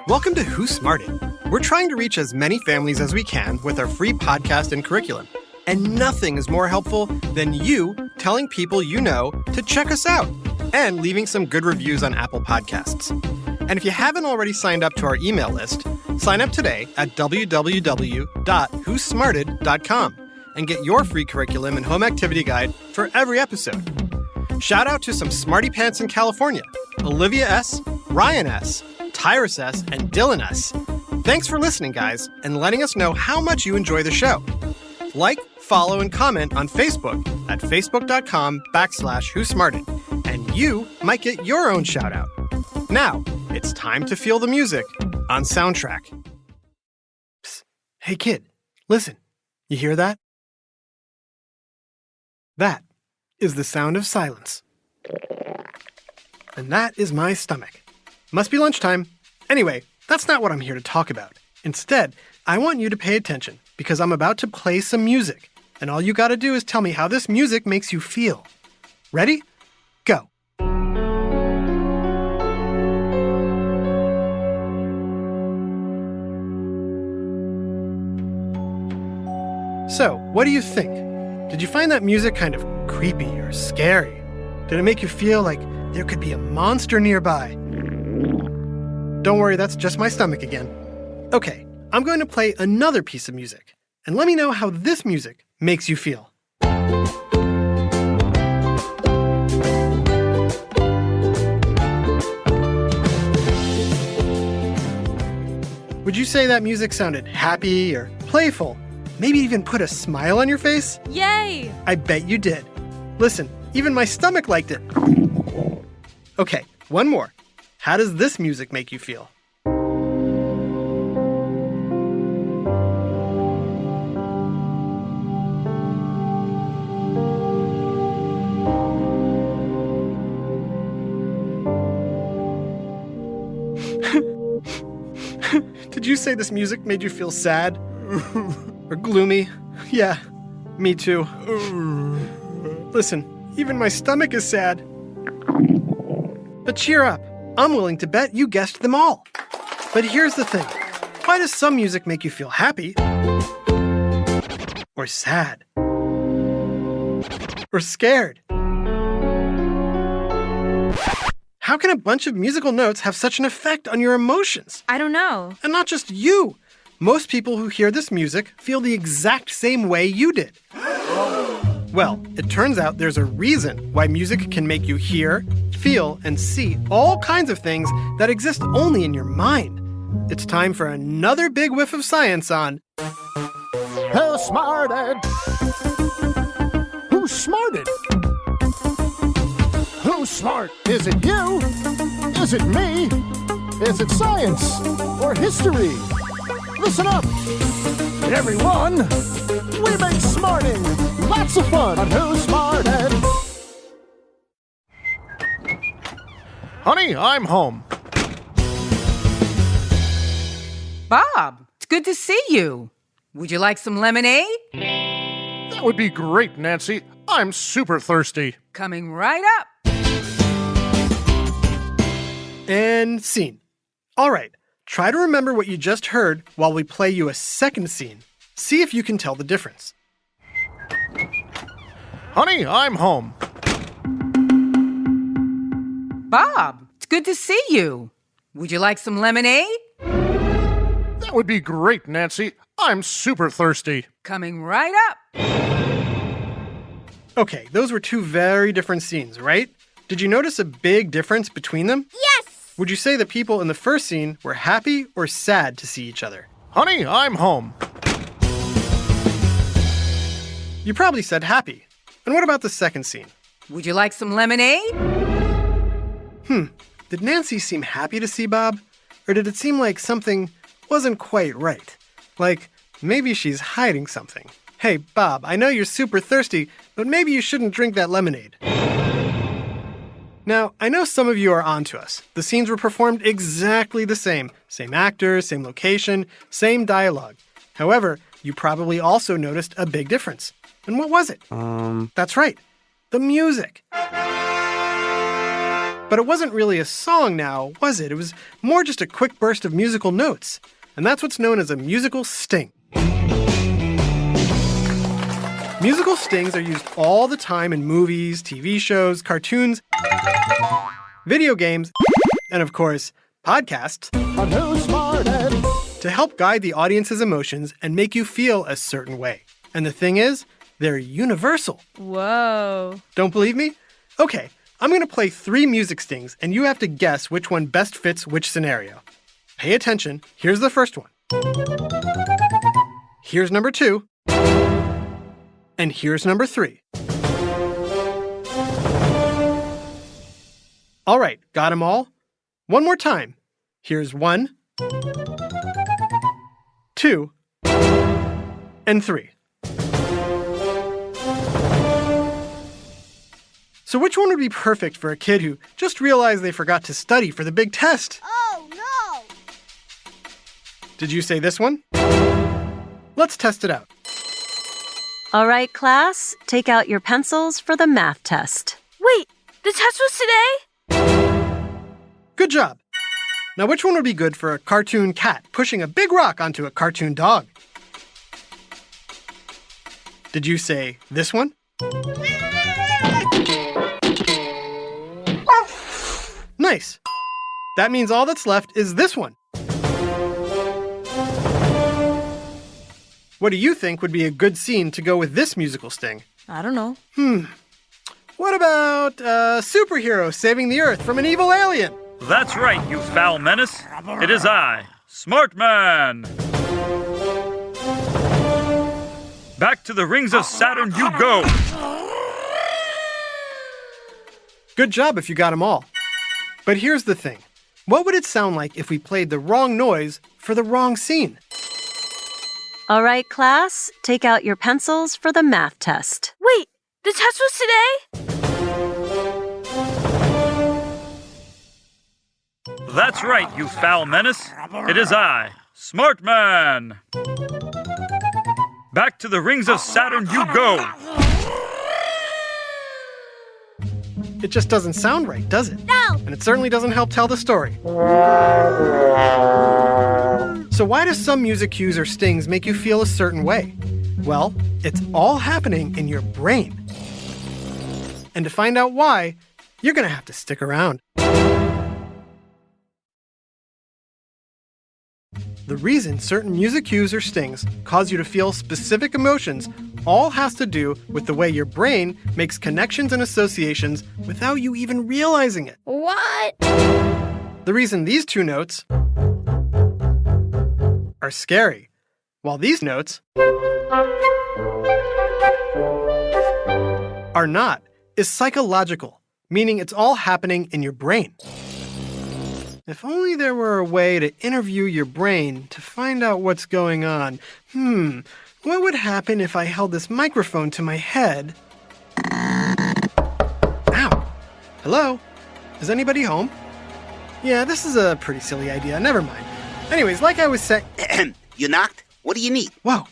Welcome to Who Smarted. We're trying to reach as many families as we can with our free podcast and curriculum. And nothing is more helpful than you telling people you know to check us out and leaving some good reviews on Apple Podcasts. And if you haven't already signed up to our email list, sign up today at www.whosmarted.com and get your free curriculum and home activity guide for every episode. Shout out to some smarty pants in California, Olivia S., Ryan S., Tyrus S., and Dylan S. Thanks for listening, guys, and letting us know how much you enjoy the show. Like, follow, and comment on Facebook at facebook.com/whosmarted, and you might get your own shout out. Now, it's time to feel the music on Soundtrack. Psst. Hey, kid, listen. You hear that? That is the sound of silence. And that is my stomach. Must be lunchtime. Anyway, that's not what I'm here to talk about. Instead, I want you to pay attention because I'm about to play some music, and all you gotta do is tell me how this music makes you feel. Ready? Go. So, what do you think? Did you find that music kind of creepy or scary? Did it make you feel like there could be a monster nearby? Don't worry, that's just my stomach again. Okay, I'm going to play another piece of music, and let me know how this music makes you feel. Would you say that music sounded happy or playful? Maybe even put a smile on your face? Yay! I bet you did. Listen, even my stomach liked it. Okay, one more. How does this music make you feel? Did you say this music made you feel sad? Or gloomy? Yeah, me too. Listen, even my stomach is sad. But cheer up. I'm willing to bet you guessed them all. But here's the thing. Why does some music make you feel happy? Or sad? Or scared? How can a bunch of musical notes have such an effect on your emotions? I don't know. And not just you. Most people who hear this music feel the exact same way you did. Well, it turns out there's a reason why music can make you hear, feel, and see all kinds of things that exist only in your mind. It's time for another big whiff of science on Who Smarted? Who Smarted? Who's smart? Is it you? Is it me? Is it science or history? Listen up, everyone. We make smarting lots of fun on Who Smarted. Honey, I'm home. Bob, it's good to see you. Would you like some lemonade? That would be great, Nancy. I'm super thirsty. Coming right up. and scene. All right, try to remember what you just heard while we play you a second scene. See if you can tell the difference. Honey, I'm home. Bob, it's good to see you. Would you like some lemonade? That would be great, Nancy. I'm super thirsty. Coming right up. Okay, those were two very different scenes, right? Did you notice a big difference between them? Yes! Would you say the people in the first scene were happy or sad to see each other? Honey, I'm home. You probably said happy. And what about the second scene? Would you like some lemonade? Did Nancy seem happy to see Bob? Or did it seem like something wasn't quite right? Like, maybe she's hiding something. Hey, Bob, I know you're super thirsty, but maybe you shouldn't drink that lemonade. Now, I know some of you are onto us. The scenes were performed exactly the same. Same actors, same location, same dialogue. However, you probably also noticed a big difference. And what was it? That's right. The music. But it wasn't really a song now, was it? It was more just a quick burst of musical notes. And that's what's known as a musical sting. Musical stings are used all the time in movies, TV shows, cartoons, video games, and of course, podcasts. A new smart head. To help guide the audience's emotions and make you feel a certain way. And the thing is, they're universal. Whoa. Don't believe me? Okay, I'm going to play 3 music stings, and you have to guess which one best fits which scenario. Pay attention. Here's the first one. Here's number 2. And here's number 3. All right, got them all? One more time. Here's 1, 2, and 3. So which one would be perfect for a kid who just realized they forgot to study for the big test? Oh, no! Did you say this one? Let's test it out. All right, class, take out your pencils for the math test. Wait, the test was today? Good job. Now which one would be good for a cartoon cat pushing a big rock onto a cartoon dog? Did you say this one? Nice. That means all that's left is this one. What do you think would be a good scene to go with this musical sting? I don't know. What about a superhero saving the Earth from an evil alien? That's right, you foul menace. It is I, Smart Man. Back to the rings of Saturn you go. Good job if you got them all. But here's the thing. What would it sound like if we played the wrong noise for the wrong scene? All right, class, take out your pencils for the math test. Wait, the test was today? That's right, you foul menace. It is I, Smart Man. Back to the rings of Saturn you go. It just doesn't sound right, does it? No! And it certainly doesn't help tell the story. So why do some music cues or stings make you feel a certain way? Well, it's all happening in your brain. And to find out why, you're going to have to stick around. The reason certain music cues or stings cause you to feel specific emotions all has to do with the way your brain makes connections and associations without you even realizing it. What? The reason these 2 notes are scary, while these notes are not, is psychological, meaning it's all happening in your brain. If only there were a way to interview your brain to find out what's going on. What would happen if I held this microphone to my head? Ow! Hello? Is anybody home? Yeah, this is a pretty silly idea. Never mind. Anyways, like I was saying... You knocked? What do you need? Whoa.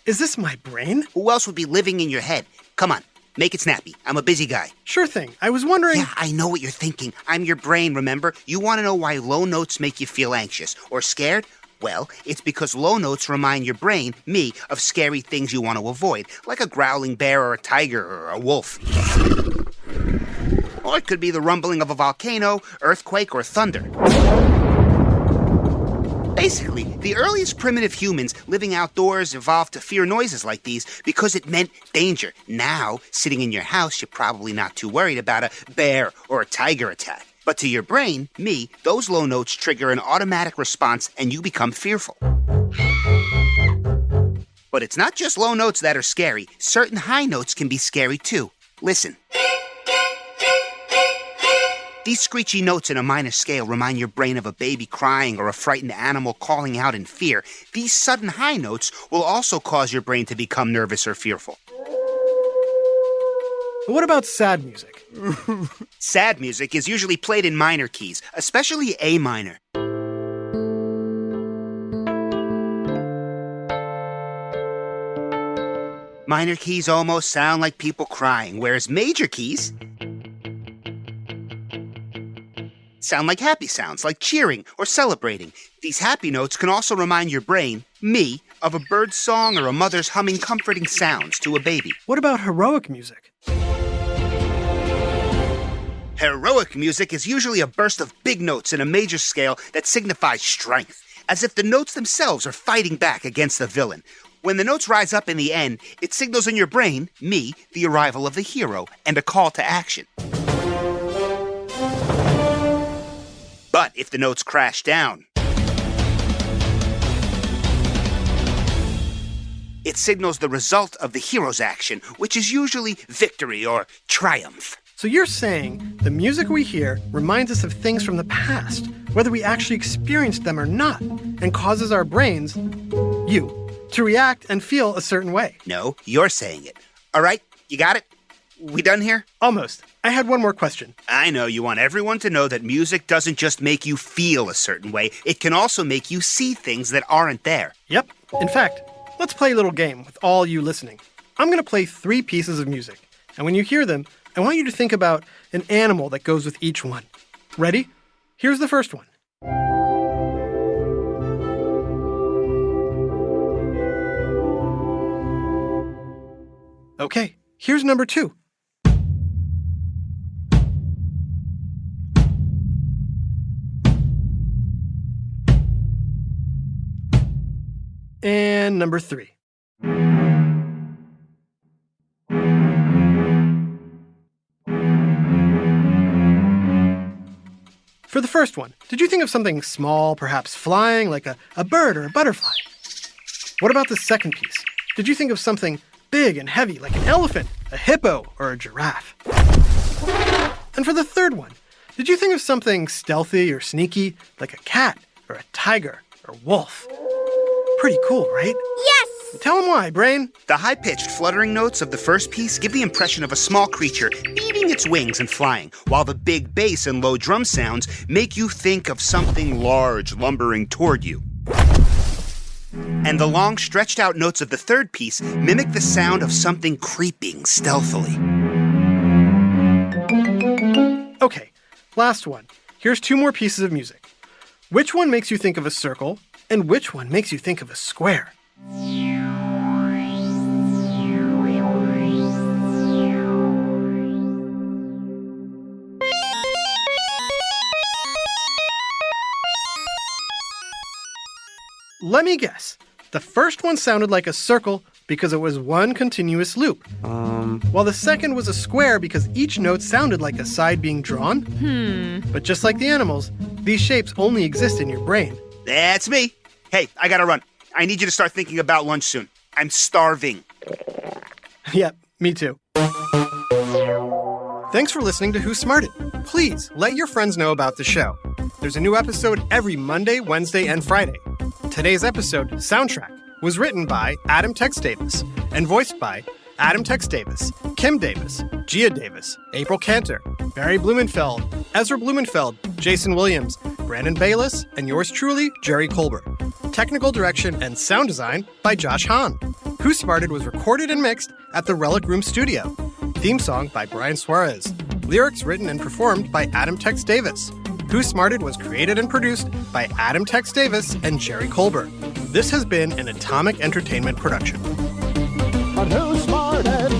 Is this my brain? Who else would be living in your head? Come on, make it snappy. I'm a busy guy. Sure thing. I was wondering... Yeah, I know what you're thinking. I'm your brain, remember? You want to know why low notes make you feel anxious or scared? Well, it's because low notes remind your brain, me, of scary things you want to avoid, like a growling bear or a tiger or a wolf. Or it could be the rumbling of a volcano, earthquake, or thunder. Basically, the earliest primitive humans living outdoors evolved to fear noises like these because it meant danger. Now, sitting in your house, you're probably not too worried about a bear or a tiger attack. But to your brain, me, those low notes trigger an automatic response and you become fearful. But it's not just low notes that are scary. Certain high notes can be scary too. Listen. These screechy notes in a minor scale remind your brain of a baby crying or a frightened animal calling out in fear. These sudden high notes will also cause your brain to become nervous or fearful. But what about sad music? Sad music is usually played in minor keys, especially A minor. Minor keys almost sound like people crying, whereas major keys sound like happy sounds, like cheering or celebrating. These happy notes can also remind your brain, me, of a bird's song or a mother's humming comforting sounds to a baby. What about heroic music? Heroic music is usually a burst of big notes in a major scale that signifies strength, as if the notes themselves are fighting back against the villain. When the notes rise up in the end, it signals in your brain, me, the arrival of the hero, and a call to action. But if the notes crash down, it signals the result of the hero's action, which is usually victory or triumph. So you're saying the music we hear reminds us of things from the past, whether we actually experienced them or not, and causes our brains, you, to react and feel a certain way. No, you're saying it. All right, you got it? We done here? Almost. I had one more question. I know you want everyone to know that music doesn't just make you feel a certain way, it can also make you see things that aren't there. Yep. In fact, let's play a little game with all you listening. I'm going to play 3 pieces of music, and when you hear them, I want you to think about an animal that goes with each one. Ready? Here's the first one. Okay, here's number 2. And number 3. For the first one, did you think of something small, perhaps flying, like a bird or a butterfly? What about the second piece? Did you think of something big and heavy, like an elephant, a hippo, or a giraffe? And for the third one, did you think of something stealthy or sneaky, like a cat, or a tiger, or wolf? Pretty cool, right? Yes! Tell them why, Brain. The high-pitched fluttering notes of the first piece give the impression of a small creature beating its wings and flying, while the big bass and low drum sounds make you think of something large lumbering toward you. And the long, stretched-out notes of the third piece mimic the sound of something creeping stealthily. Okay, last one. Here's 2 more pieces of music. Which one makes you think of a circle, and which one makes you think of a square? Let me guess. The first one sounded like a circle because it was one continuous loop. While the second was a square because each note sounded like a side being drawn. But just like the animals, these shapes only exist in your brain. That's me. Hey, I gotta run. I need you to start thinking about lunch soon. I'm starving. Yep, me too. Thanks for listening to Who Smarted. Please let your friends know about the show. There's a new episode every Monday, Wednesday, and Friday. Today's episode, Soundtrack, was written by Adam Tex Davis and voiced by Adam Tex Davis, Kim Davis, Gia Davis, April Cantor, Barry Blumenfeld, Ezra Blumenfeld, Jason Williams, Brandon Bayless, and yours truly, Jerry Colbert. Technical direction and sound design by Josh Hahn. Who Smarted was recorded and mixed at the Relic Room Studio. Theme song by Brian Suarez. Lyrics written and performed by Adam Tex Davis. Who Smarted was created and produced by Adam Tex Davis and Jerry Colbert. This has been an Atomic Entertainment production. On Who Smarted?